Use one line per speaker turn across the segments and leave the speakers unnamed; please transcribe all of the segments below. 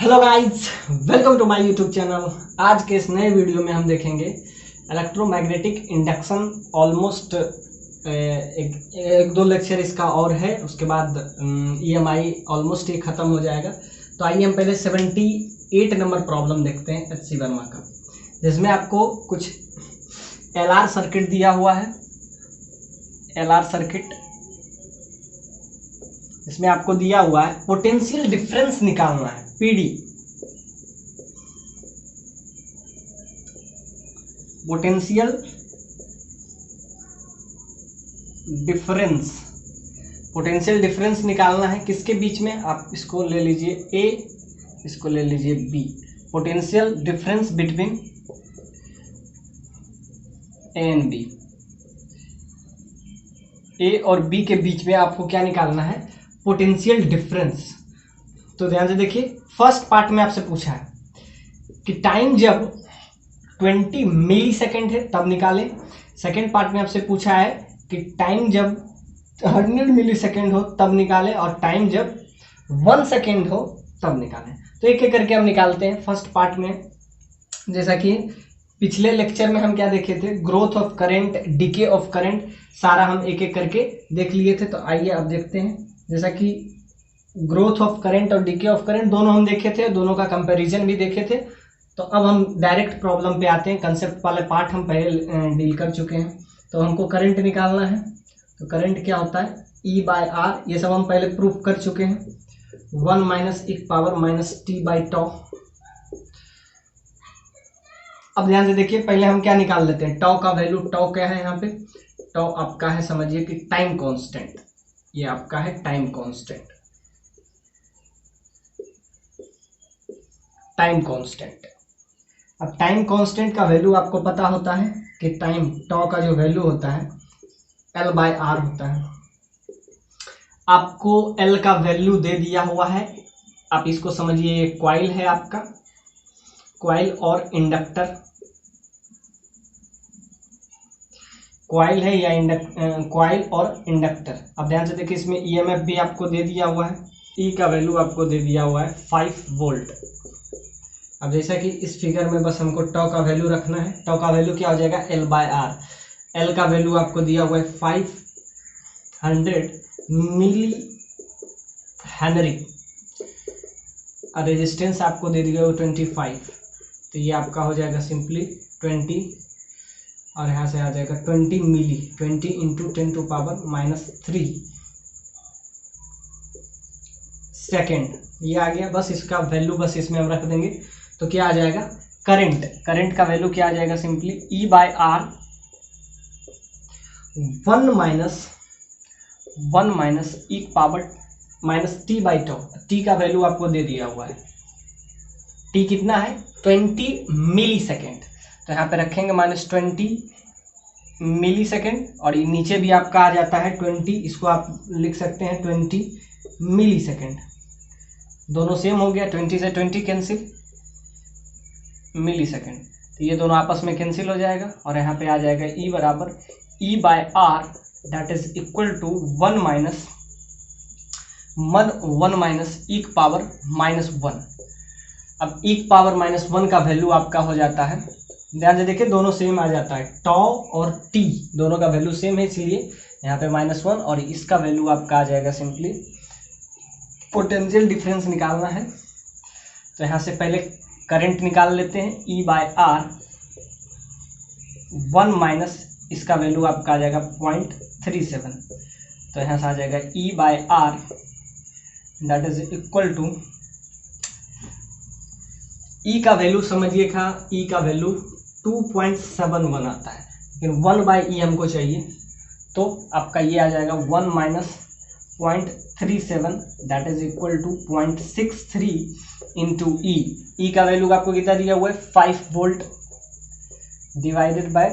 Hello guys, welcome to my YouTube channel. आज के इस नए वीडियो में हम देखेंगे इलेक्ट्रोमैग्नेटिक इंडक्शन। ऑलमोस्ट एक दो लेक्चर इसका और है, उसके बाद EMI ऑलमोस्ट ये ख़त्म हो जाएगा। तो आइए हम पहले 78 नंबर प्रॉब्लम देखते हैं HC वर्मा का, जिसमें आपको कुछ LR सर्किट दिया हुआ है। LR सर्किट इसमें आपको दिया हुआ है पोटेंशियल डिफरेंस निकालना है, PD। Potential difference, potential difference निकालना है किसके बीच में? आप इसको ले लीजिए A, इसको ले लीजिए B। Potential difference between A and B। A और B के बीच में आपको क्या निकालना है? Potential difference. तो ध्यान से देखिए, फर्स्ट पार्ट में आपसे पूछा है कि टाइम जब 20 मिली सेकेंड है तब निकालें। सेकेंड पार्ट में आपसे पूछा है कि टाइम जब 100 मिली सेकेंड हो तब निकालें, और टाइम जब 1 सेकेंड हो तब निकालें। तो एक एक करके हम निकालते हैं। फर्स्ट पार्ट में जैसा कि पिछले लेक्चर में हम क्या देखे थे, growth of current, decay of current, सारा हम एक एक करके देख लिए थे। तो आइए अब देखते हैं। जैसा कि ग्रोथ ऑफ करंट और डिके ऑफ करंट दोनों हम देखे थे, दोनों का कंपैरिजन भी देखे थे। तो अब हम डायरेक्ट प्रॉब्लम पे आते हैं। कंसेप्ट वाले पार्ट हम पहले डील कर चुके हैं। तो हमको करंट निकालना है। तो करंट क्या होता है? E/R, ये सब हम पहले प्रूफ कर चुके हैं। 1 minus e power minus t/τ। अब ध्यान से देखिए, पहले हम क्या निकाल लेते हैं, टॉ का वैल्यू। टॉ क्या है यहाँ पे? टॉ आपका है, समझिए कि टाइम कांस्टेंट। ये आपका है टाइम कांस्टेंट। Time constant. अब टाइम कांस्टेंट का वैल्यू आपको पता होता है कि टाइम टॉ का जो वैल्यू होता है L/R होता है। आपको L का वैल्यू दे दिया हुआ है। आप इसको समझिए, ये कॉइल है आपका, कॉइल और इंडक्टर। कॉइल है या कॉइल और इंडक्टर। अब ध्यान से देखिए, इसमें EMF भी आपको दे दिया हुआ है। E का वैल्यू आपको दे दिया हुआ है 5 वोल्ट। अब जैसा कि इस फिगर में बस हमको टॉ का वैल्यू रखना है। टॉ का वैल्यू क्या हो जाएगा? L/R। L का वैल्यू आपको दिया हुआ है 500 मिली हेनरी, और रेजिस्टेंस आपको दे दिया हुआ 25। तो ये आपका हो जाएगा सिंपली 20, और यहाँ से आ जाएगा 20 मिली, 20 इंटू 10⁻³ सेकेंड। ये आ गया। बस इसका वैल्यू बस इसमें हम रख देंगे। तो क्या आ जाएगा? करंट। करंट का वैल्यू क्या आ जाएगा? Simply E/R 1 minus e power minus t/τ। t का वैल्यू आपको दे दिया हुआ है। t कितना है? 20 मिली सेकेंड। तो यहाँ पे रखेंगे -20 मिली सेकेंड, और नीचे भी आपका आ जाता है 20, इसको आप लिख सकते हैं 20 मिली सेकेंड। दोनों सेम हो गया, 20 से 20 कैंसिल, मिली सेकेंड। तो ये दोनों आपस में कैंसिल हो जाएगा, और यहाँ पे आ जाएगा E बराबर E/R, that is equal to 1 minus e power -1। अब e पावर -1 का वैल्यू आपका हो जाता है, ध्यान से देखिए दोनों सेम आ जाता है, टॉ और t दोनों का वैल्यू सेम है, इसलिए यहाँ पे -1, और इसका वैल्यू आपका आ जाएगा सिंपली। पोटेंशियल डिफरेंस निकालना है। तो यहाँ से पहले करंट निकाल लेते हैं। E/R 1 माइनस इसका वैल्यू आपका आ जाएगा 0.37। तो यहाँ से आ जाएगा E/R that is equal to, E का वैल्यू समझिएगा, E का वैल्यू 2.71 आता है, लेकिन 1/E हमको चाहिए। तो आपका ये आ जाएगा 1 minus 0.37 that is equal to 0.63 into E। E का वैल्यू आपको कितना दिया हुआ है? 5 volt, divided by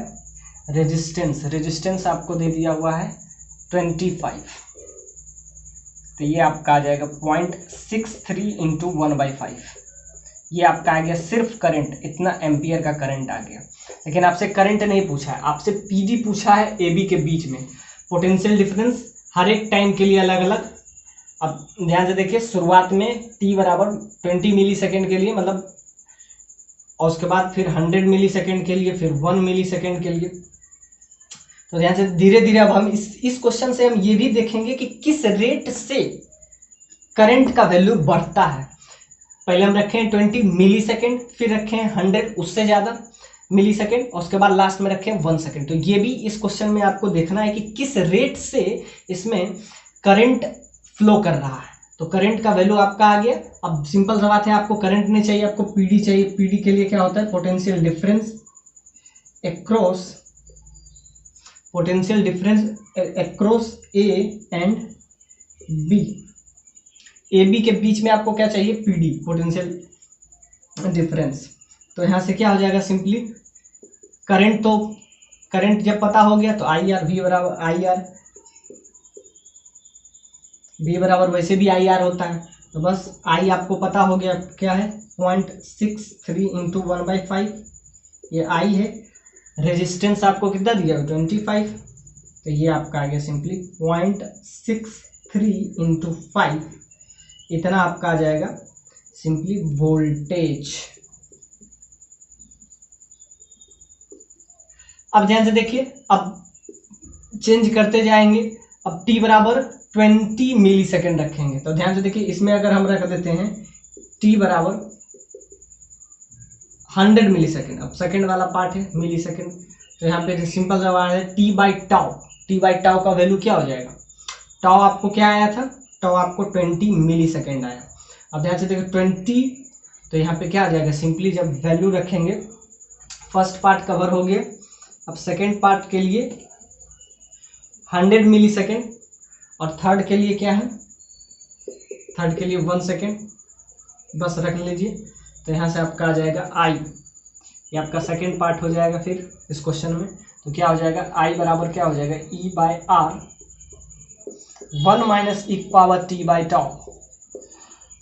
resistance. Resistance आपको दे दिया हुआ है 25। तो ये आपका आ जाएगा 0.63 इंटू 1/5। ये आपका आ गया सिर्फ करंट, इतना एम्पियर का करंट आ गया। लेकिन आपसे करंट नहीं पूछा है, आपसे PD पूछा है AB के बीच में। पोटेंशियल डिफरेंस हर एक टाइम के लिए अलग अलग अब ध्यान से देखिए, शुरुआत में t बराबर 20 मिली सेकेंड के लिए, मतलब, और उसके बाद फिर 100 मिली सेकेंड के लिए, फिर 1 मिली सेकेंड के लिए। तो ध्यान से धीरे धीरे अब हम इस क्वेश्चन से हम ये भी देखेंगे कि किस रेट से करंट का वैल्यू बढ़ता है। पहले हम रखे हैं 20 मिली सेकेंड, फिर रखे हैं 100 उससे ज़्यादा मिली सेकेंड, और उसके बाद लास्ट में रखे हैं 1 सेकेंड। तो ये भी इस क्वेश्चन में आपको देखना है कि किस रेट से इसमें करंट फ्लो कर रहा है। तो करंट का वैल्यू आपका आ गया। अब सिंपल सा बात है, आपको करंट नहीं चाहिए, आपको पीडी चाहिए। पीडी के लिए क्या होता है? Potential difference across, potential difference across A and B. A B के बीच में आपको क्या चाहिए? PD, potential difference. तो यहाँ से क्या हो जाएगा? सिंपली करंट, तो करंट जब पता हो गया तो आई आर, वी बराबर आई आर, वी बराबर वैसे भी आई आर होता है। तो बस आई आपको पता हो गया क्या है? 0.63 इंटू 1/5, ये आई है। रेजिस्टेंस आपको कितना दिया? 25। तो ये आपका आ गया सिंपली 0.63 इंटू 5, इतना आपका आ जाएगा सिंपली वोल्टेज। अब ध्यान से देखिए, अब चेंज करते जाएंगे। अब t बराबर 20 मिली सेकेंड रखेंगे। तो ध्यान से देखिए, इसमें अगर हम रख देते हैं t बराबर 100 मिली सेकेंड, अब सेकेंड वाला पार्ट है मिली सेकेंड, तो यहाँ पे सिंपल सवाल है t by tau. t by tau का वैल्यू क्या हो जाएगा? टाउ आपको क्या आया था? टाउ आपको 20 मिली सेकेंड आया। अब ध्यान से देखिए 20, तो यहाँ पे क्या आ जाएगा? सिंपली जब वैल्यू रखेंगे, फर्स्ट पार्ट कवर हो गया। अब सेकेंड पार्ट के लिए 100 मिली सेकेंड, और थर्ड के लिए क्या है? थर्ड के लिए 1 सेकेंड, बस रख लीजिए। तो यहाँ से आपका आ जाएगा आई, ये आपका सेकेंड पार्ट हो जाएगा फिर इस क्वेश्चन में। तो क्या हो जाएगा? आई बराबर क्या हो जाएगा? E by R 1 minus E power T by tau.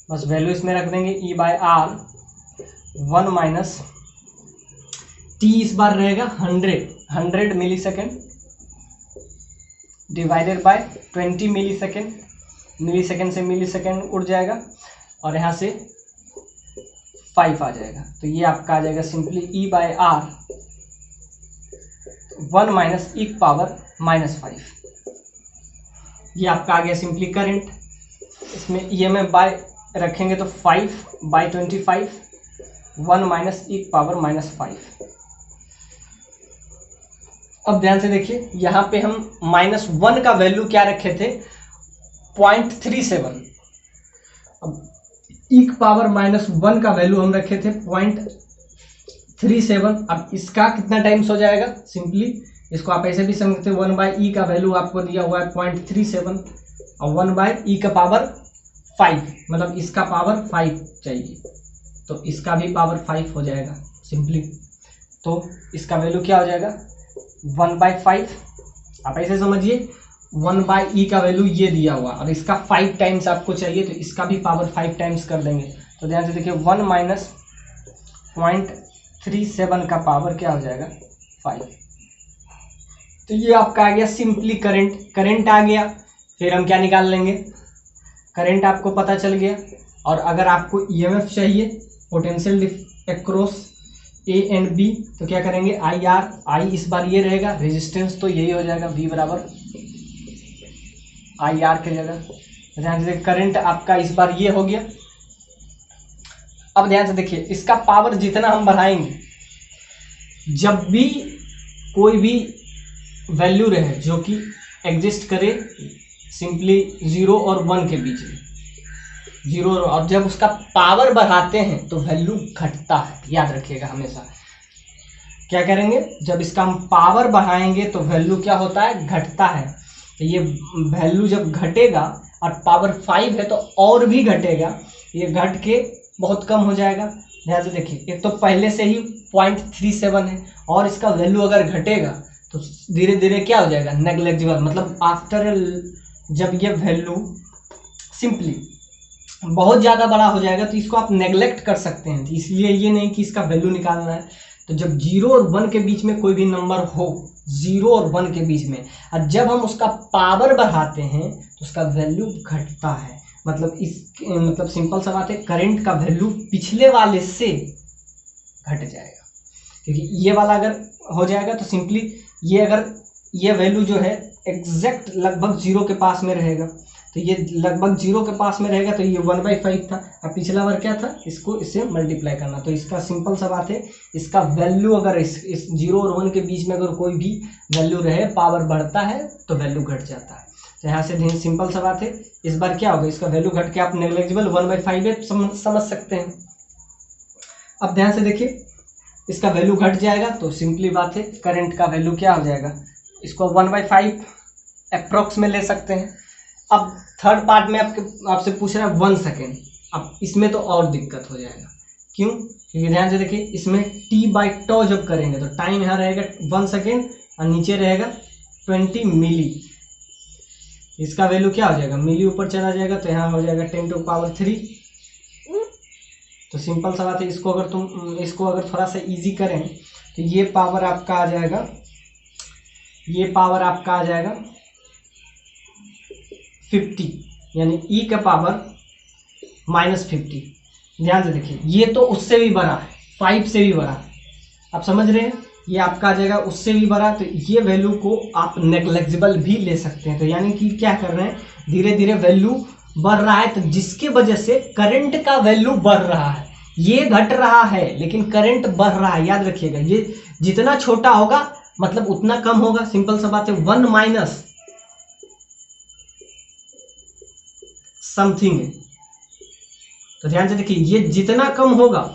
बस वैल्यू इसमें रख देंगे, E by R 1 minus T, इस बार रहेगा 100 millisecond divided by 20 millisecond. Millisecond से मिली सेकेंड उड़ जाएगा, और यहाँ से 5 आ जाएगा। तो ये आपका आ जाएगा simply E by R 1 minus E power -5। ये आपका आ गया सिंपली करंट। इसमें EMF बाय रखेंगे तो 5/25, 1 माइनस ई पावर -5। अब ध्यान से देखिए, यहाँ पे हम -1 का वैल्यू क्या रखे थे? 0.37। अब ई पावर -1 का वैल्यू हम रखे थे 0.37। अब इसका कितना टाइम्स हो जाएगा? सिंपली इसको आप ऐसे भी समझते हैं, 1/e का वैल्यू आपको दिया हुआ है 0.37, और 1/e का पावर 5, मतलब इसका पावर 5 चाहिए, तो इसका भी पावर 5 हो जाएगा सिंपली। तो इसका वैल्यू क्या हो जाएगा? 1/5। आप ऐसे समझिए, 1/e का वैल्यू ये दिया हुआ, और इसका 5 टाइम्स आपको चाहिए, तो इसका भी पावर 5 टाइम्स कर देंगे। तो ध्यान से देखिए 1 माइनस 0.37 का पावर क्या हो जाएगा? 5। तो ये आपका आ गया सिंपली करंट। करंट आ गया, फिर हम क्या निकाल लेंगे? करंट आपको पता चल गया। और अगर आपको EMF चाहिए, potential across A and B, तो क्या करेंगे? आई आर, आई इस बार ये रहेगा, रेजिस्टेंस तो यही हो जाएगा, V बराबर आई आर के जगह। ध्यान से करंट आपका इस बार ये हो गया। अब ध्यान से देखिए, इसका पावर जितना हम बढ़ाएंगे, जब भी कोई भी वैल्यू रहे जो कि एग्जिस्ट करे सिंपली 0 और 1 के बीच में, 0 और जब उसका पावर बढ़ाते हैं तो वैल्यू घटता है। याद रखिएगा हमेशा, क्या करेंगे? जब इसका हम पावर बढ़ाएंगे तो वैल्यू क्या होता है? घटता है। तो ये वैल्यू जब घटेगा, और पावर 5 है तो और भी घटेगा, ये घट के बहुत कम हो जाएगा। ध्यान से देखिए, एक तो पहले से ही 0.37 है, और इसका वैल्यू अगर घटेगा तो धीरे धीरे क्या हो जाएगा? नेग्लेक्जिबल, मतलब आफ्टर जब ये वैल्यू सिंपली बहुत ज़्यादा बड़ा हो जाएगा तो इसको आप नेग्लेक्ट कर सकते हैं। इसलिए ये नहीं कि इसका वैल्यू निकालना है। तो जब 0 और 1 के बीच में कोई भी नंबर हो, 0 और 1 के बीच में, और जब हम उसका पावर बढ़ाते हैं तो उसका वैल्यू घटता है। मतलब मतलब सिंपल सा बात है, करंट का वैल्यू पिछले वाले से घट जाएगा, क्योंकि ये वाला अगर हो जाएगा तो सिंपली ये अगर ये वैल्यू जो है एग्जैक्ट लगभग 0 के पास में रहेगा, तो ये लगभग 0 के पास में रहेगा, तो ये 1/5 था, अब पिछला बार क्या था, इसको इससे मल्टीप्लाई करना। तो इसका सिंपल सा बात है, इसका वैल्यू अगर इस 0 और 1 के बीच में अगर कोई भी वैल्यू रहे, पावर बढ़ता है तो वैल्यू घट जाता है। तो यहाँ से सिंपल सा बात है, इस बार क्या होगा, इसका वैल्यू घट के आप नेग्लिजिबल 1/5 समझ सकते हैं। अब ध्यान से देखिए, इसका वैल्यू घट जाएगा तो सिंपली बात है करंट का वैल्यू क्या हो जाएगा, इसको 1/5 अप्रॉक्स में ले सकते हैं। अब थर्ड पार्ट में आपसे पूछ रहा है 1 सेकेंड। अब इसमें तो और दिक्कत हो जाएगा, क्यों, क्योंकि ध्यान से देखिए इसमें t/τ जब करेंगे तो टाइम यहाँ रहेगा 1 सेकेंड और नीचे रहेगा 20 मिली। इसका वैल्यू क्या हो जाएगा, मिली ऊपर चला जाएगा तो यहाँ हो जाएगा 10⁻3। तो सिंपल सा बात है, इसको अगर थोड़ा सा इजी करें तो ये पावर आपका आ जाएगा, ये पावर आपका आ जाएगा 50, यानी e का पावर -50। ध्यान से देखिए, ये तो उससे भी बड़ा है, 5 से भी बड़ा है, आप समझ रहे हैं, ये आपका आ जाएगा उससे भी बड़ा। तो ये वैल्यू को आप नेग्लिजिबल भी ले सकते हैं। तो यानी कि क्या कर रहे हैं, धीरे धीरे वैल्यू बढ़ रहा है, तो जिसके वजह से करंट का वैल्यू बढ़ रहा है, ये घट रहा है लेकिन करंट बढ़ रहा है। याद रखिएगा, ये जितना छोटा होगा मतलब उतना कम होगा, सिंपल सा बात है, 1 माइनस समथिंग है। तो ध्यान से देखिए, ये जितना कम होगा,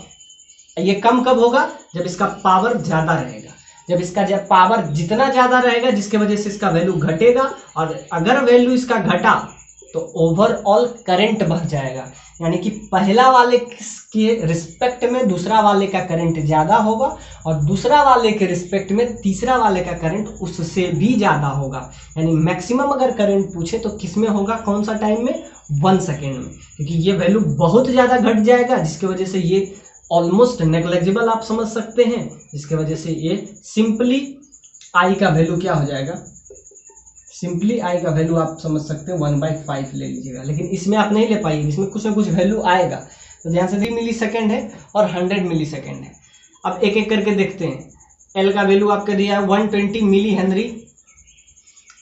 ये कम कब होगा, जब इसका पावर ज्यादा रहेगा, जब इसका पावर जितना ज्यादा रहेगा जिसके वजह से इसका वैल्यू घटेगा, और अगर वैल्यू इसका घटा तो ओवरऑल करंट बढ़ जाएगा। यानी कि पहला वाले के रिस्पेक्ट में दूसरा वाले का करंट ज्यादा होगा, और दूसरा वाले के रिस्पेक्ट में तीसरा वाले का करंट उससे भी ज्यादा होगा। यानी मैक्सिमम अगर करंट पूछे तो किस में होगा, कौन सा टाइम में, 1 सेकेंड में, क्योंकि ये वैल्यू बहुत ज्यादा घट जाएगा, जिसकी वजह से ये ऑलमोस्ट नेग्लिजिबल आप समझ सकते हैं, जिसकी वजह से ये सिंपली आई का वैल्यू क्या हो जाएगा, सिंपली आई का वैल्यू आप समझ सकते हैं 1/5 ले लीजिएगा। लेकिन इसमें आप नहीं ले पाइएगा, इसमें कुछ ना कुछ वैल्यू आएगा। तो ध्यान से 3 मिली सेकेंड है और 100 मिली सेकेंड है। अब एक एक करके देखते हैं। एल का वैल्यू आपका दिया है 120 मिली हेनरी,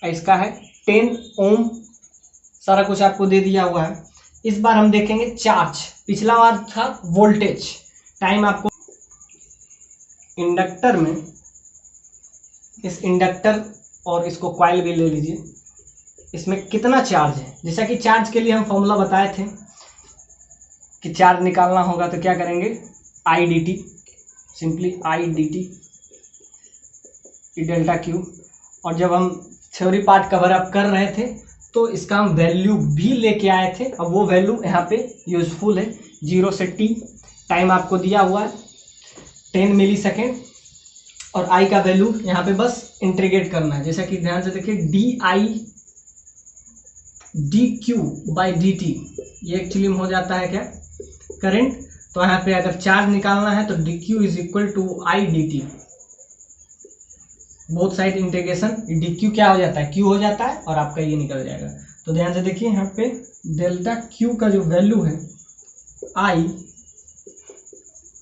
इसका है 10 ओम, सारा कुछ आपको दे दिया हुआ है। इस बार हम देखेंगे चार्ज, पिछला बार था वोल्टेज। टाइम आपको इंडक्टर में, इस इंडक्टर और इसको कॉइल भी ले लीजिए, इसमें कितना चार्ज है। जैसा कि चार्ज के लिए हम फॉर्मूला बताए थे कि चार्ज निकालना होगा तो क्या करेंगे, आई d T, simply I d T delta Q. और जब हम थ्योरी पार्ट कवर अप कर रहे थे तो इसका हम वैल्यू भी लेके आए थे। अब वो वैल्यू यहाँ पे यूजफुल है, 0 से t। टाइम आपको दिया हुआ है 10 मिली सेकेंड, और आई का वैल्यू यहाँ पे बस इंटीग्रेट करना है। जैसा कि ध्यान से देखिए, D Q by D T, ये एक्चुअली हो जाता है क्या, करंट। तो यहाँ पे अगर चार्ज निकालना है तो d q is equal to i d t, both side integration, d q क्या हो जाता है, क्यू हो जाता है, और आपका ये निकल जाएगा। तो ध्यान से देखिए, यहाँ पे डेल्टा क्यू का जो वैल्यू है आई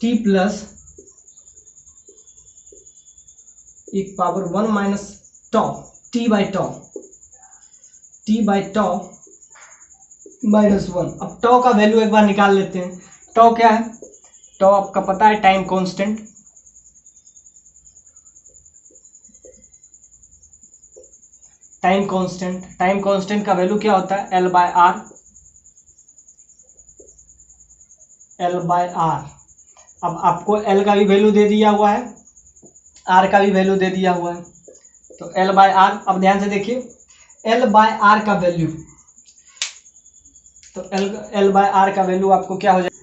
टी प्लस एक power 1 minus tau, t by tau -1। अब टॉ का वैल्यू एक बार निकाल लेते हैं। टॉ क्या है, टॉ आपका पता है, टाइम कांस्टेंट। टाइम कांस्टेंट का वैल्यू क्या होता है, L बाय आर। अब आपको L का भी वैल्यू दे दिया हुआ है, R का भी वैल्यू दे दिया हुआ है, तो L बाय आर। अब ध्यान से देखिए, L बाय आर का वैल्यू, तो L बाय आर का वैल्यू आपको क्या हो जाएगा,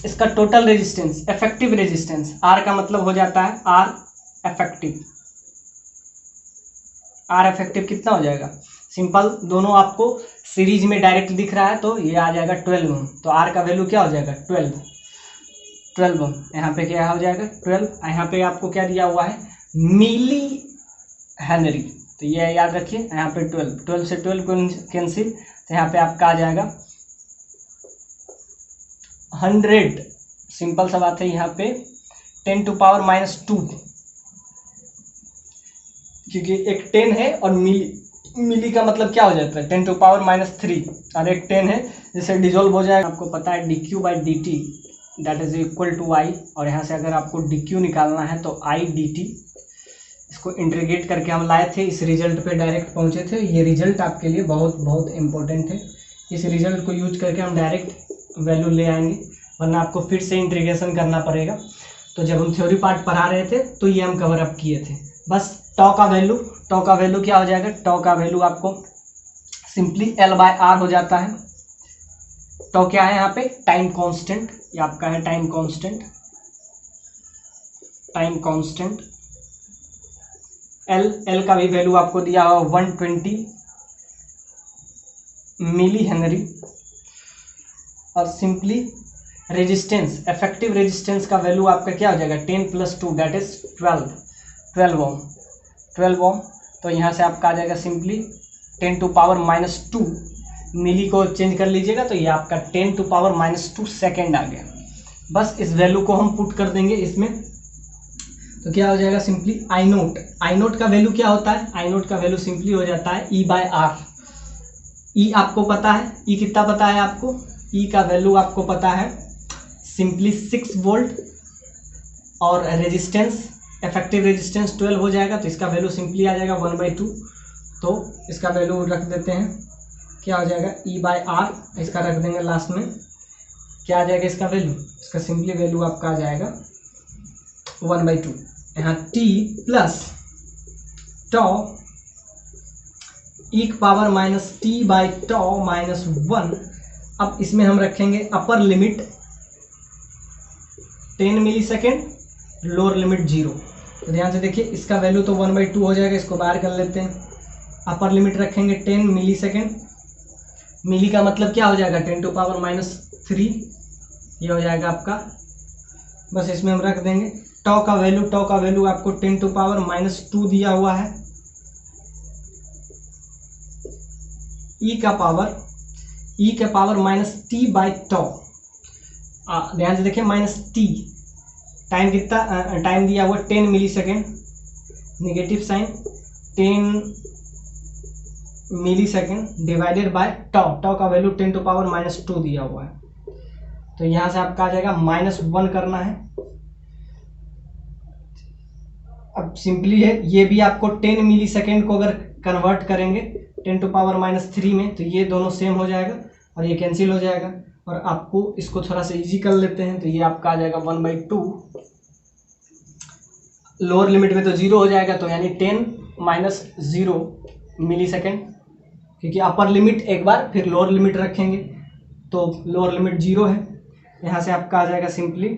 इसका total resistance, effective resistance. R का मतलब हो जाता है R इफेक्टिव। R इफेक्टिव कितना हो जाएगा, सिंपल, दोनों आपको सीरीज में डायरेक्ट दिख रहा है, तो ये आ जाएगा 12 ओम। तो R का वैल्यू क्या हो जाएगा, 12 ओम। यहाँ पे क्या हो जाएगा, 12। यहाँ पे आपको क्या दिया हुआ है, मिली हेनरी। तो ये याद रखिए, यहाँ पे 12 से 12 कैंसिल, तो यहाँ पे आपका आ जाएगा 100, सिंपल सा बात है, यहाँ पे 10⁻², क्योंकि एक 10 है और मिली का मतलब क्या हो जाता है 10⁻³ और एक 10 है, जैसे डिजोल्व हो जाएगा। आपको पता है dq/dt that is equal to i, और यहाँ से अगर आपको dq निकालना है तो i dt, इसको इंटीग्रेट करके हम लाए थे, इस रिजल्ट पे डायरेक्ट पहुँचे थे। ये रिजल्ट आपके लिए बहुत बहुत इंपॉर्टेंट है, इस रिजल्ट को यूज करके हम डायरेक्ट वैल्यू ले आएंगे, वरना आपको फिर से इंटीग्रेशन करना पड़ेगा। तो जब हम थ्योरी पार्ट पढ़ा रहे थे तो ये हम कवर अप किए थे। बस टॉ का वैल्यू क्या हो जाएगा, टॉ का वैल्यू आपको सिंपली L/R हो जाता है। टॉ क्या है यहाँ पे, टाइम कांस्टेंट, ये आपका है टाइम कांस्टेंट। L का भी वैल्यू आपको दिया हुआ 120 मिली हेनरी, और सिंपली रेजिस्टेंस, इफेक्टिव रेजिस्टेंस का वैल्यू आपका क्या हो जाएगा 10+2 दैट इज 12 ओम। तो यहाँ से आपका आ जाएगा सिंपली 10⁻² मिली को चेंज कर लीजिएगा तो ये आपका 10⁻² सेकेंड आ गया। बस इस वैल्यू को हम पुट कर देंगे इसमें, तो क्या हो जाएगा सिंपली आई नोट का वैल्यू क्या होता है, आई नोट का वैल्यू सिंपली हो जाता है E/R। ई आपको पता है, ई कितना पता है आपको, ई का वैल्यू आपको पता है सिंपली 6 वोल्ट, और रेजिस्टेंस, इफेक्टिव रेजिस्टेंस 12 हो जाएगा, तो इसका वैल्यू सिंपली आ जाएगा 1/2। तो इसका वैल्यू रख देते हैं, क्या हो जाएगा E/R, इसका रख देंगे लास्ट में, क्या आ जाएगा इसका वैल्यू, इसका सिंपली वैल्यू आपका आ जाएगा 1/2। यहाँ t प्लस टॉ e⁻t/τ-1। अब इसमें हम रखेंगे अपर लिमिट 10 मिली सेकेंड, लोअर लिमिट 0। तो ध्यान से देखिए, इसका वैल्यू तो 1/2 हो जाएगा, इसको बाहर कर लेते हैं। अपर लिमिट रखेंगे 10 मिली सेकेंड, मिली का मतलब क्या हो जाएगा 10⁻³ ये हो जाएगा आपका। बस इसमें हम रख देंगे टॉ का वैल्यू आपको 10⁻² दिया हुआ है, e का पावर -t/τ। ध्यान से देखिए -t, टाइम कितना, टाइम दिया हुआ 10 millisecond, negative sign 10 millisecond divided by tau का वैल्यू 10⁻² दिया हुआ है। तो यहाँ से आपका आ जाएगा -1 करना है। अब सिंपली है, ये भी आपको 10 मिली सेकेंड को अगर कन्वर्ट करेंगे 10⁻³ में तो ये दोनों सेम हो जाएगा और ये कैंसिल हो जाएगा, और आपको इसको थोड़ा सा इजी कर लेते हैं तो ये आपका आ जाएगा 1/2। लोअर लिमिट में तो 0 हो जाएगा, तो यानी 10 - 0 मिली सेकेंड, क्योंकि अपर लिमिट एक बार फिर लोअर लिमिट रखेंगे तो लोअर लिमिट 0 है। यहाँ से आपका आ जाएगा सिंपली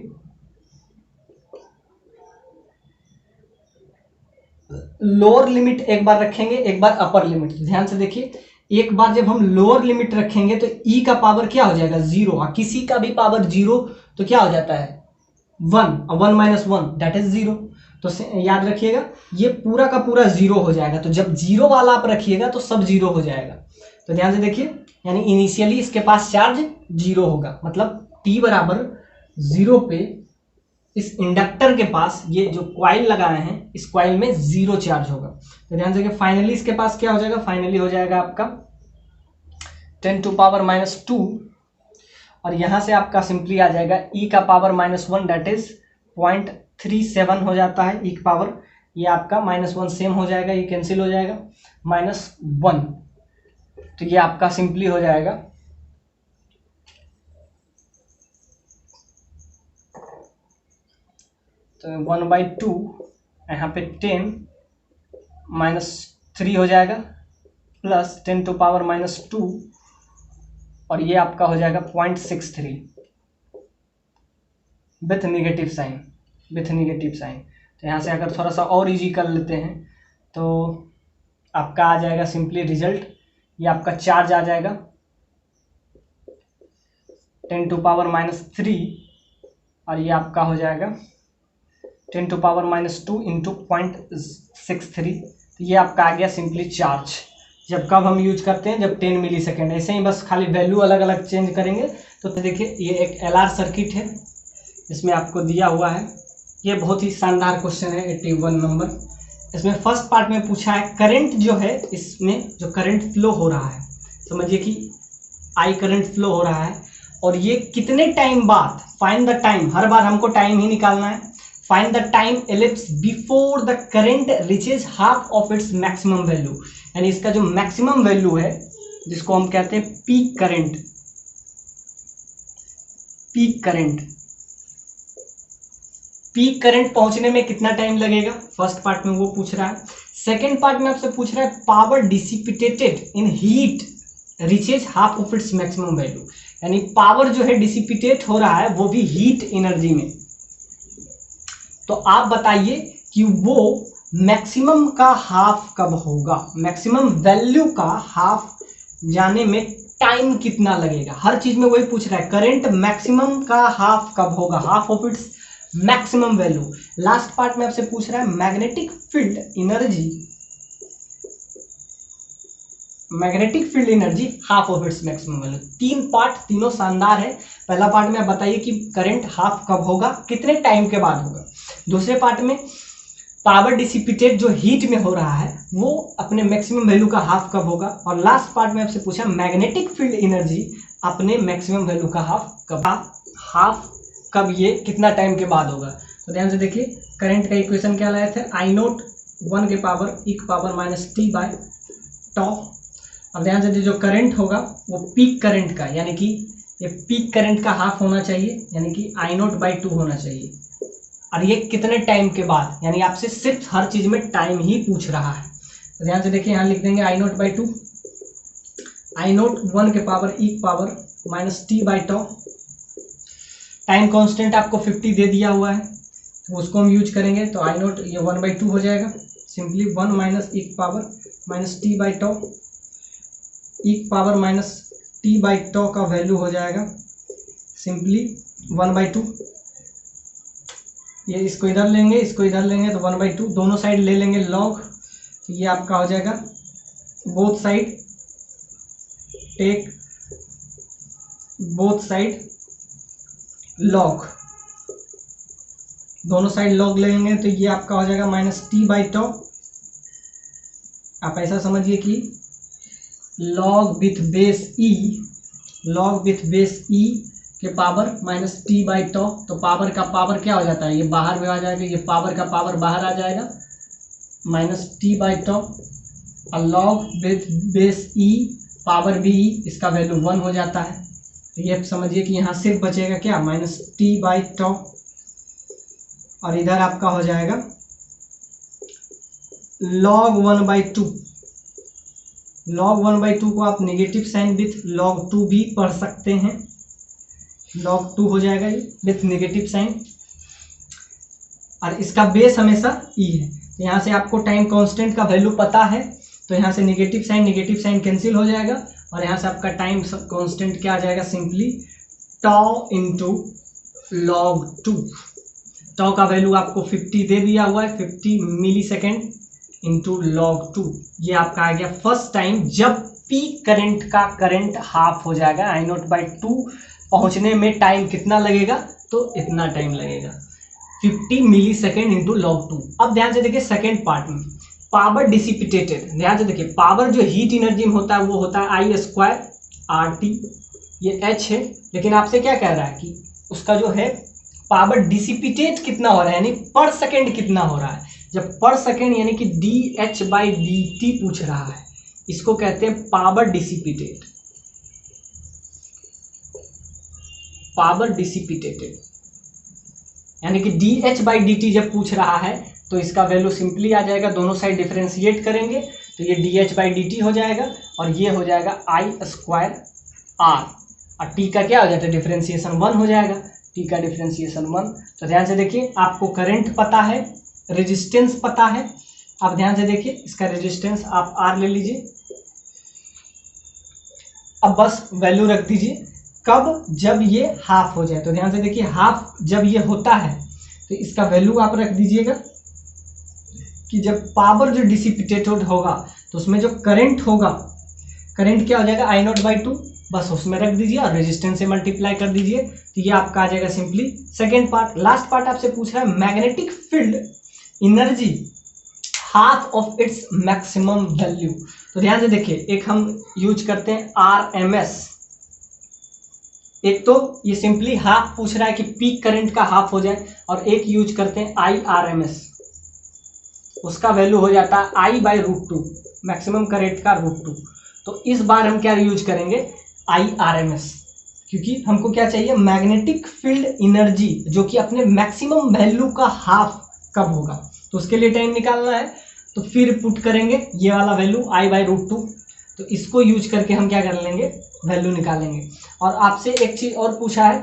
लोअर लिमिट एक बार रखेंगे, एक बार अपर लिमिट। ध्यान से देखिए, एक बार जब हम लोअर लिमिट रखेंगे तो ई का पावर क्या हो जाएगा 0, और किसी का भी पावर 0 तो क्या हो जाता है 1, और 1 - 1 दैट इज 0। तो याद रखिएगा, ये पूरा का पूरा 0 हो जाएगा, तो जब 0 वाला आप रखिएगा तो सब 0 हो जाएगा। तो ध्यान से देखिए, यानी इनिशियली इसके पास चार्ज 0 होगा, मतलब t बराबर 0 पे इस इंडक्टर के पास ये जो कॉइल लगाए हैं इस कॉइल में 0 चार्ज होगा। तो ध्यान से देखिए, फाइनली इसके पास क्या हो जाएगा, फाइनली हो जाएगा आपका 10⁻², और यहाँ से आपका सिंपली आ जाएगा e का पावर -1 दैट इज 0.37 हो जाता है e का पावर, ये आपका -1 सेम हो जाएगा, ये कैंसिल हो जाएगा -1, तो ये आपका सिंपली हो जाएगा तो 1/2, यहाँ पे 10 - 3 हो जाएगा प्लस 10⁻², और ये आपका हो जाएगा 0.63 विथ नेगेटिव साइन। तो यहाँ से अगर थोड़ा सा और इजी कर लेते हैं तो आपका आ जाएगा सिंपली रिजल्ट, ये आपका चार्ज आ जाएगा 10⁻³ और ये आपका हो जाएगा 10⁻² इंटू 0.63, तो ये आपका आ गया सिंपली चार्ज। जब कब हम यूज करते हैं, जब 10 मिली सेकेंड। ऐसे ही बस खाली वैल्यू अलग अलग चेंज करेंगे तो देखिए ये एक LR सर्किट है, इसमें आपको दिया हुआ है, ये बहुत ही शानदार क्वेश्चन है 81 नंबर। इसमें फर्स्ट पार्ट में पूछा है करंट जो है, इसमें जो करंट फ्लो हो रहा है, समझिए कि I करंट फ्लो हो रहा है और ये कितने टाइम बाद, फाइंड द टाइम, हर बार हमको टाइम ही निकालना है। Find the time ellipse before the current reaches half of its maximum value, यानी इसका जो मैक्सिमम वैल्यू है जिसको हम कहते हैं पीक करंट, पीक करंट पहुंचने में कितना टाइम लगेगा, फर्स्ट पार्ट में वो पूछ रहा है। सेकेंड पार्ट में आपसे पूछ रहा है power dissipated in heat reaches half of its maximum value, यानी पावर जो है डिसिपिटेट हो रहा है वो भी हीट एनर्जी में। तो आप बताइए कि वो मैक्सिमम का हाफ कब होगा, मैक्सिमम वैल्यू का हाफ जाने में टाइम कितना लगेगा, हर चीज में वही पूछ रहा है। करंट मैक्सिमम का हाफ कब होगा, half of its maximum value. Last part में आपसे पूछ रहा है magnetic field energy half of its maximum value. तीन पार्ट, तीनों शानदार है। पहला पार्ट में आप बताइए कि करंट हाफ कब होगा, कितने टाइम के बाद होगा। दूसरे पार्ट में पावर डिसिपिटेट जो हीट में हो रहा है वो अपने मैक्सिमम वैल्यू का हाफ कब होगा। और लास्ट पार्ट में आपसे पूछा मैग्नेटिक फील्ड एनर्जी अपने मैक्सिमम वैल्यू का हाफ कब ये कितना टाइम के बाद होगा। तो ध्यान से देखिए, करंट का इक्वेशन क्या लाए थे, I0 1 के पावर e की पावर माइनस t बाय टॉ। अब ध्यान से जो करंट होगा वो पीक करंट का, यानी कि ये पीक करंट का हाफ होना चाहिए, यानी कि I0 बाई 2 होना चाहिए। और ये कितने टाइम के बाद, यानी आपसे सिर्फ हर चीज में टाइम ही पूछ रहा है। तो ध्यान से देखिए, यहाँ लिख देंगे I0 बाई 2, I0 1 के पावर e की power minus t by toe. Time constant आपको 50 दे दिया हुआ है, तो उसको हम यूज करेंगे। तो I0 ये 1 बाई 2 हो जाएगा, सिंपली 1 माइनस e की power minus t by toe. e की पावर माइनस t बाई टॉ का वैल्यू हो जाएगा सिंपली 1 बाई 2। ये इसको इधर लेंगे, इसको इधर लेंगे, तो 1 बाई 2, दोनों साइड ले लेंगे लॉग, तो ये आपका हो जाएगा बोथ साइड लॉग, दोनों साइड लॉग लेंगे, तो ये आपका हो जाएगा माइनस t बाई टॉ। आप ऐसा समझिए कि लॉग विथ बेस e के पावर माइनस t बाई टॉ। तो पावर का पावर क्या हो जाता है, ये बाहर में आ जाएगा, ये पावर का पावर बाहर आ जाएगा, माइनस t बाई टॉ। और log with base e power भी e, इसका वैल्यू 1 हो जाता है। तो ये समझिए कि यहाँ सिर्फ बचेगा क्या, माइनस t बाई टॉ। और इधर आपका हो जाएगा log 1 बाई 2। log 1 बाई 2 को आप नेगेटिव साइन विथ log 2 भी पढ़ सकते हैं, log 2 हो जाएगा ये विथ नेगेटिव साइन। और इसका बेस हमेशा e है, तो यहाँ से आपको टाइम कांस्टेंट का वैल्यू पता है, तो यहाँ से नेगेटिव साइन कैंसिल हो जाएगा, और यहाँ से आपका टाइम कांस्टेंट क्या आ जाएगा, सिंपली टॉ इंटू log 2। टॉ का वैल्यू आपको 50 दे दिया हुआ है, 50 मिली सेकेंड इंटू log 2। ये आपका आ गया फर्स्ट टाइम जब पीक करंट का करंट हाफ हो जाएगा। I0 बाई 2 पहुंचने में टाइम कितना लगेगा, तो इतना टाइम लगेगा, 50 मिली सेकेंड इंटू log 2। अब ध्यान से देखिए सेकेंड पार्ट में पावर डिसिपिटेटेड, ध्यान से देखिए पावर जो हीट एनर्जी में होता है वो होता है I स्क्वायर RT, ये H है। लेकिन आपसे क्या कह रहा है कि उसका जो है पावर डिसिपिटेट कितना हो रहा है, यानी पर सेकेंड कितना हो रहा है। जब पर सेकेंड यानी कि dH बाई dt पूछ रहा है, इसको कहते हैं पावर डिसिपिटेट, यानी कि dH बाई dt जब पूछ रहा है तो इसका वैल्यू सिंपली आ जाएगा, दोनों साइड डिफरेंशिएट करेंगे तो ये dH बाई dt हो जाएगा, और ये हो जाएगा I स्क्वायर R, और t का क्या हो जाता है, डिफरेंशिएशन 1 हो जाएगा, t का डिफरेंशिएशन 1। तो ध्यान से देखिए, आपको करंट पता है, रेजिस्टेंस पता है। आप ध्यान से देखिए, इसका रेजिस्टेंस आप R ले लीजिए, अब बस वैल्यू रख दीजिए कब, जब ये हाफ हो जाए। तो ध्यान से देखिए, हाफ जब ये होता है तो इसका वैल्यू आप रख दीजिएगा कि जब पावर जो डिसिपिटेटेड होगा तो उसमें जो करंट होगा, करंट क्या हो जाएगा I0 बाई 2, बस उसमें रख दीजिए और रेजिस्टेंस से मल्टीप्लाई कर दीजिए, तो ये आपका आ जाएगा simply second part. Last part आपसे पूछ रहा है magnetic field energy half of its maximum value. तो ध्यान से देखिए, एक हम यूज करते हैं RMS, एक तो ये सिंपली हाफ पूछ रहा है कि पीक करंट का हाफ हो जाए, और एक यूज करते हैं IRMS, उसका वैल्यू हो जाता है I/√2, मैक्सिमम करंट का √2। तो इस बार हम क्या यूज करेंगे, IRMS, क्योंकि हमको क्या चाहिए, मैग्नेटिक फील्ड एनर्जी जो कि अपने मैक्सिमम वैल्यू का हाफ कब होगा, तो उसके लिए टाइम निकालना है। तो फिर पुट करेंगे ये वाला वैल्यू I/√2, तो इसको यूज करके हम क्या कर लेंगे, वैल्यू निकालेंगे। और आपसे एक चीज और पूछा है,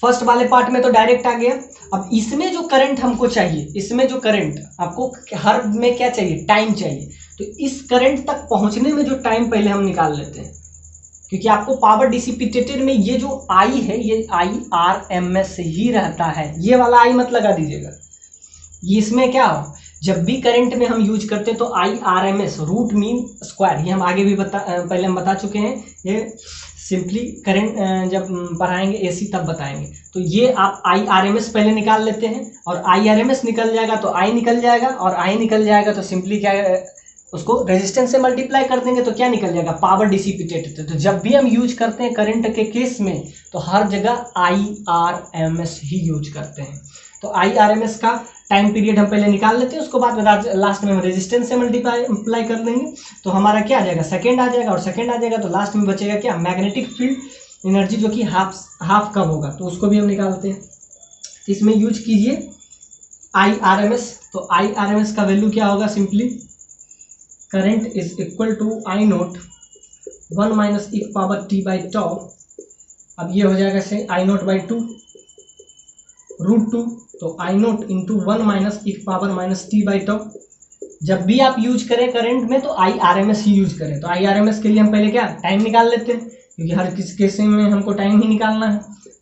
फर्स्ट वाले पार्ट में तो डायरेक्ट आ गया, अब इसमें जो करंट हमको चाहिए, इसमें जो करंट आपको हर में क्या चाहिए, टाइम चाहिए, तो इस करंट तक पहुंचने में जो टाइम पहले हम निकाल लेते हैं, क्योंकि आपको पावर डिसिपेटेड में ये जो I है ये IRMS ही रहता है, ये वाला I मत लगा दीजिएगा। ये इसमें क्या हो, जब भी करंट में हम यूज करते हैं तो IRMS रूट मीन स्क्वायर, ये हम आगे भी पहले हम बता चुके हैं, ये सिंपली करंट जब पढ़ाएंगे AC तब बताएंगे। तो ये आप IRMS पहले निकाल लेते हैं, और IRMS निकल जाएगा तो I निकल जाएगा, और I निकल जाएगा तो सिंपली क्या उसको रेजिस्टेंस से मल्टीप्लाई कर देंगे तो क्या निकल जाएगा, पावर डिसिपेटेड। तो जब भी हम यूज करते हैं करंट के केस में तो हर जगह IRMS ही यूज करते हैं। तो IRMS का टाइम पीरियड हम पहले निकाल लेते हैं, उसको बाद लास्ट में हम रेजिस्टेंस से मल्टीप्लाई कर देंगे, तो हमारा क्या आ जाएगा, सेकेंड आ जाएगा, और सेकेंड आ जाएगा तो लास्ट में बचेगा क्या, मैग्नेटिक फील्ड एनर्जी जो कि हाफ कब होगा, तो उसको भी हम निकालते हैं। इसमें यूज कीजिए IRMS, तो IRMS का वैल्यू क्या होगा, simply current is equal to I0 1 - e⁻t/τ। अब ये हो जाएगा से I0/2 √2, तो I0 × 1 - e⁻t/τ। जब भी आप यूज करें करंट में तो IRMS ही यूज करें। तो IRMS के लिए हम पहले क्या टाइम निकाल लेते हैं, क्योंकि हर किस केस में हमको टाइम ही निकालना है।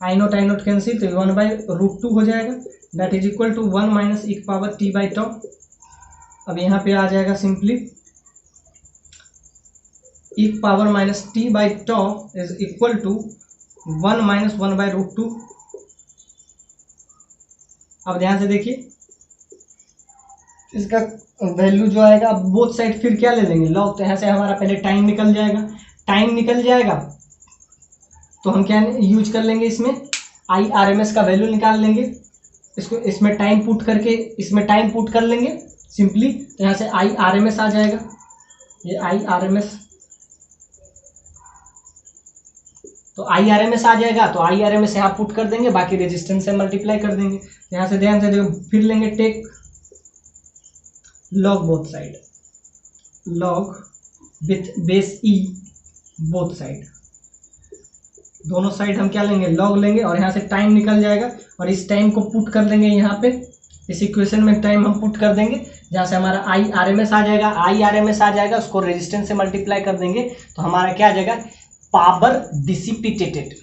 I0 कैंसिल, तो 1/√2 हो जाएगा, that is equal to 1 - e⁻t/τ। अब यहाँ पे आ जाएगा simply e⁻t/τ is equal to 1 - 1/√2। अब ध्यान से देखिए, इसका वैल्यू जो आएगा, अब बोथ साइड फिर क्या ले लेंगे, लॉग, तो यहाँ से हमारा पहले टाइम निकल जाएगा, टाइम निकल जाएगा तो हम क्या यूज कर लेंगे, इसमें IRMS का वैल्यू निकाल लेंगे, इसको इसमें टाइम पुट करके इसमें टाइम पुट कर लेंगे सिंपली, तो यहाँ से IRMS आ जाएगा, ये IRMS, तो IRMS आ जाएगा, तो IRMS यहाँ पुट कर देंगे, बाकी रेजिस्टेंस से मल्टीप्लाई कर देंगे। यहाँ से ध्यान से देखो, फिर लेंगे take log both side, log with base E both side, दोनों साइड हम क्या लेंगे, लॉग लेंगे, और यहाँ से टाइम निकल जाएगा, और इस टाइम को पुट कर देंगे यहाँ पे, इस इक्वेशन में टाइम हम पुट कर देंगे, जहाँ से हमारा IRMS आ जाएगा, IRMS आ जाएगा, उसको रेजिस्टेंस से मल्टीप्लाई कर देंगे, तो हमारा क्या आ जाएगा, पावर डिसिपेटेड।